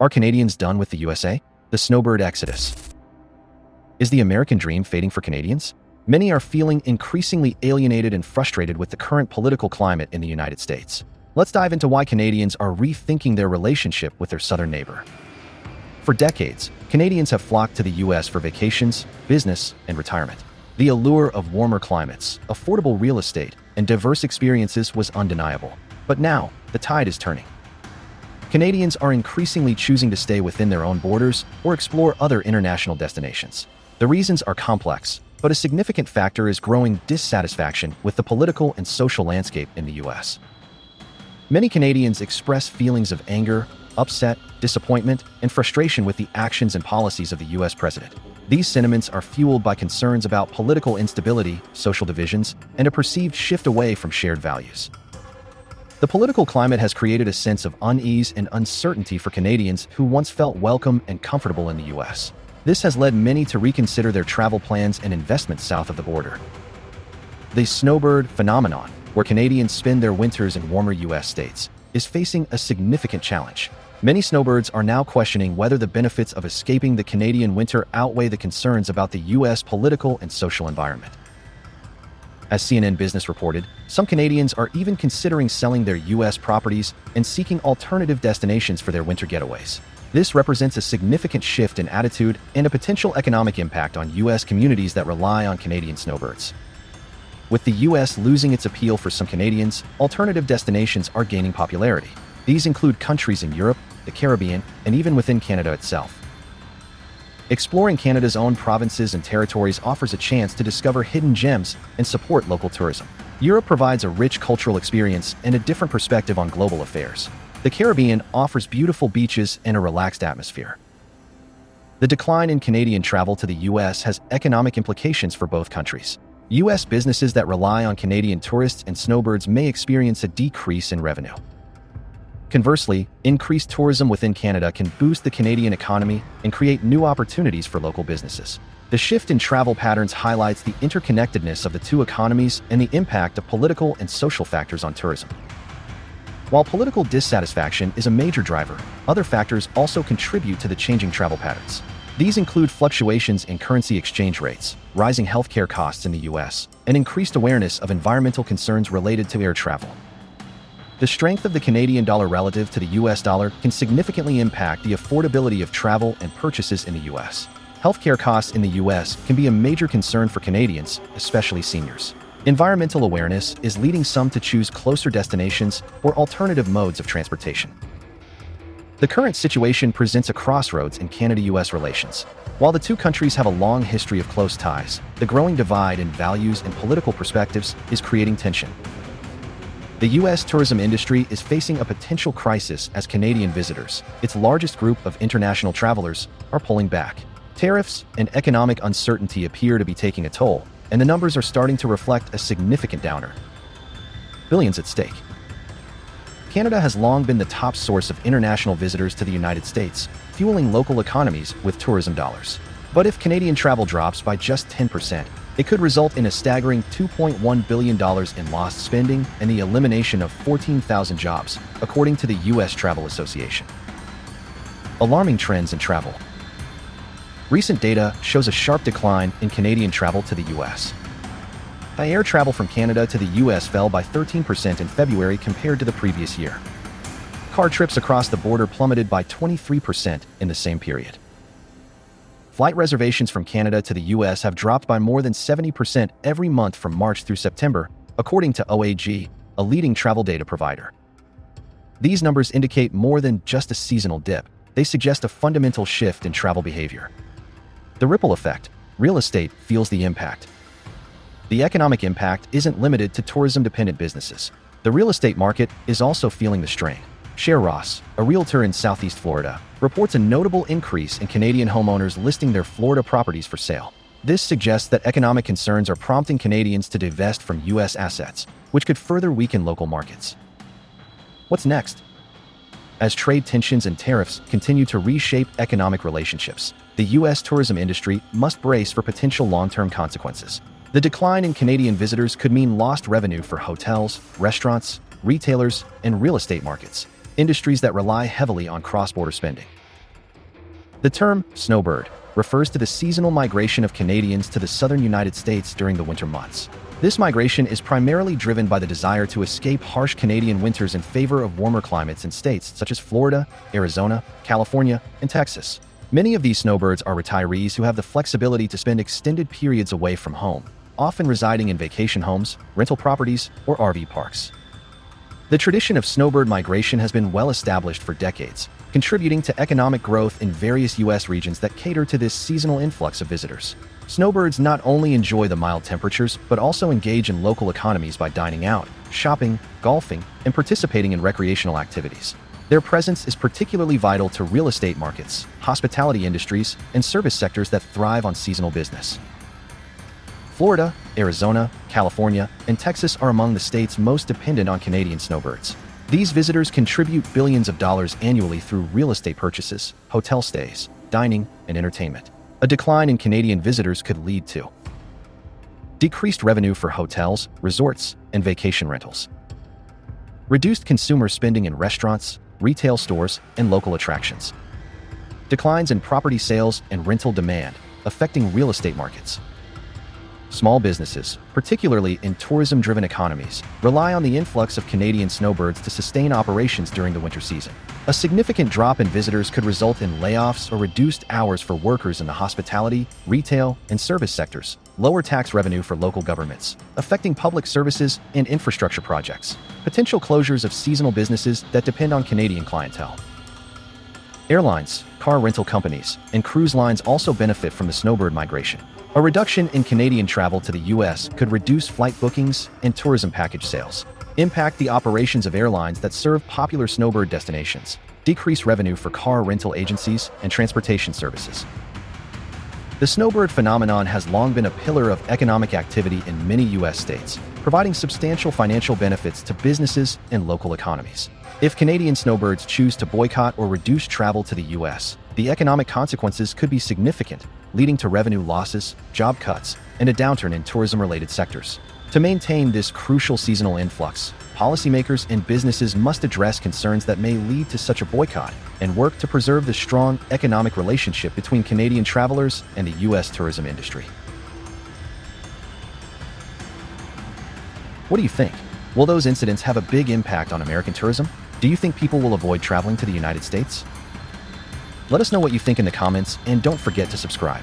Are Canadians done with the USA? The snowbird exodus. Is the American dream fading for Canadians? Many are feeling increasingly alienated and frustrated with the current political climate in the United States. Let's dive into why Canadians are rethinking their relationship with their southern neighbor. For decades, Canadians have flocked to the U.S. for vacations, business, and retirement. The allure of warmer climates, affordable real estate, and diverse experiences was undeniable. But now, the tide is turning. Canadians are increasingly choosing to stay within their own borders or explore other international destinations. The reasons are complex, but a significant factor is growing dissatisfaction with the political and social landscape in the U.S. Many Canadians express feelings of anger, upset, disappointment, and frustration with the actions and policies of the U.S. president. These sentiments are fueled by concerns about political instability, social divisions, and a perceived shift away from shared values. The political climate has created a sense of unease and uncertainty for Canadians who once felt welcome and comfortable in the U.S. This has led many to reconsider their travel plans and investments south of the border. The snowbird phenomenon, where Canadians spend their winters in warmer U.S. states, is facing a significant challenge. Many snowbirds are now questioning whether the benefits of escaping the Canadian winter outweigh the concerns about the U.S. political and social environment. As CNN Business reported, some Canadians are even considering selling their U.S. properties and seeking alternative destinations for their winter getaways. This represents a significant shift in attitude and a potential economic impact on U.S. communities that rely on Canadian snowbirds. With the U.S. losing its appeal for some Canadians, alternative destinations are gaining popularity. These include countries in Europe, the Caribbean, and even within Canada itself. Exploring Canada's own provinces and territories offers a chance to discover hidden gems and support local tourism. Europe provides a rich cultural experience and a different perspective on global affairs. The Caribbean offers beautiful beaches and a relaxed atmosphere. The decline in Canadian travel to the U.S. has economic implications for both countries. U.S. businesses that rely on Canadian tourists and snowbirds may experience a decrease in revenue. Conversely, increased tourism within Canada can boost the Canadian economy and create new opportunities for local businesses. The shift in travel patterns highlights the interconnectedness of the two economies and the impact of political and social factors on tourism. While political dissatisfaction is a major driver, other factors also contribute to the changing travel patterns. These include fluctuations in currency exchange rates, rising healthcare costs in the U.S., and increased awareness of environmental concerns related to air travel. The strength of the Canadian dollar relative to the U.S. dollar can significantly impact the affordability of travel and purchases in the U.S. Healthcare costs in the U.S. can be a major concern for Canadians, especially seniors. Environmental awareness is leading some to choose closer destinations or alternative modes of transportation. The current situation presents a crossroads in Canada-U.S. relations. While the two countries have a long history of close ties, the growing divide in values and political perspectives is creating tension. The U.S. tourism industry is facing a potential crisis as Canadian visitors, its largest group of international travelers, are pulling back. Tariffs and economic uncertainty appear to be taking a toll, and the numbers are starting to reflect a significant downer. Billions at stake. Canada has long been the top source of international visitors to the United States, fueling local economies with tourism dollars. But if Canadian travel drops by just 10%, it could result in a staggering $2.1 billion in lost spending and the elimination of 14,000 jobs, according to the U.S. Travel Association. Alarming trends in travel. Recent data shows a sharp decline in Canadian travel to the U.S. Air travel from Canada to the U.S. fell by 13% in February compared to the previous year. Car trips across the border plummeted by 23% in the same period. Flight reservations from Canada to the U.S. have dropped by more than 70% every month from March through September, according to OAG, a leading travel data provider. These numbers indicate more than just a seasonal dip. They suggest a fundamental shift in travel behavior. The ripple effect. Real estate feels the impact. The economic impact isn't limited to tourism-dependent businesses. The real estate market is also feeling the strain. Cher Ross, a realtor in Southeast Florida, reports a notable increase in Canadian homeowners listing their Florida properties for sale. This suggests that economic concerns are prompting Canadians to divest from U.S. assets, which could further weaken local markets. What's next? As trade tensions and tariffs continue to reshape economic relationships, the U.S. tourism industry must brace for potential long-term consequences. The decline in Canadian visitors could mean lost revenue for hotels, restaurants, retailers, and real estate markets, industries that rely heavily on cross-border spending. The term snowbird refers to the seasonal migration of Canadians to the southern United States during the winter months. This migration is primarily driven by the desire to escape harsh Canadian winters in favor of warmer climates in states such as Florida, Arizona, California, and Texas. Many of these snowbirds are retirees who have the flexibility to spend extended periods away from home, often residing in vacation homes, rental properties, or RV parks. The tradition of snowbird migration has been well established for decades, contributing to economic growth in various U.S. regions that cater to this seasonal influx of visitors. Snowbirds not only enjoy the mild temperatures, but also engage in local economies by dining out, shopping, golfing, and participating in recreational activities. Their presence is particularly vital to real estate markets, hospitality industries, and service sectors that thrive on seasonal business. Florida, Arizona, California, and Texas are among the states most dependent on Canadian snowbirds. These visitors contribute billions of dollars annually through real estate purchases, hotel stays, dining, and entertainment. A decline in Canadian visitors could lead to decreased revenue for hotels, resorts, and vacation rentals, reduced consumer spending in restaurants, retail stores, and local attractions, declines in property sales and rental demand, affecting real estate markets. Small businesses, particularly in tourism-driven economies, rely on the influx of Canadian snowbirds to sustain operations during the winter season. A significant drop in visitors could result in layoffs or reduced hours for workers in the hospitality, retail, and service sectors, lower tax revenue for local governments, affecting public services and infrastructure projects, potential closures of seasonal businesses that depend on Canadian clientele. Airlines, car rental companies, and cruise lines also benefit from the snowbird migration. A reduction in Canadian travel to the U.S. could reduce flight bookings and tourism package sales, impact the operations of airlines that serve popular snowbird destinations, decrease revenue for car rental agencies and transportation services. The snowbird phenomenon has long been a pillar of economic activity in many U.S. states, providing substantial financial benefits to businesses and local economies. If Canadian snowbirds choose to boycott or reduce travel to the U.S., the economic consequences could be significant, leading to revenue losses, job cuts, and a downturn in tourism-related sectors. To maintain this crucial seasonal influx, policymakers and businesses must address concerns that may lead to such a boycott and work to preserve the strong economic relationship between Canadian travelers and the U.S. tourism industry. What do you think? Will those incidents have a big impact on American tourism? Do you think people will avoid traveling to the United States? Let us know what you think in the comments, and don't forget to subscribe.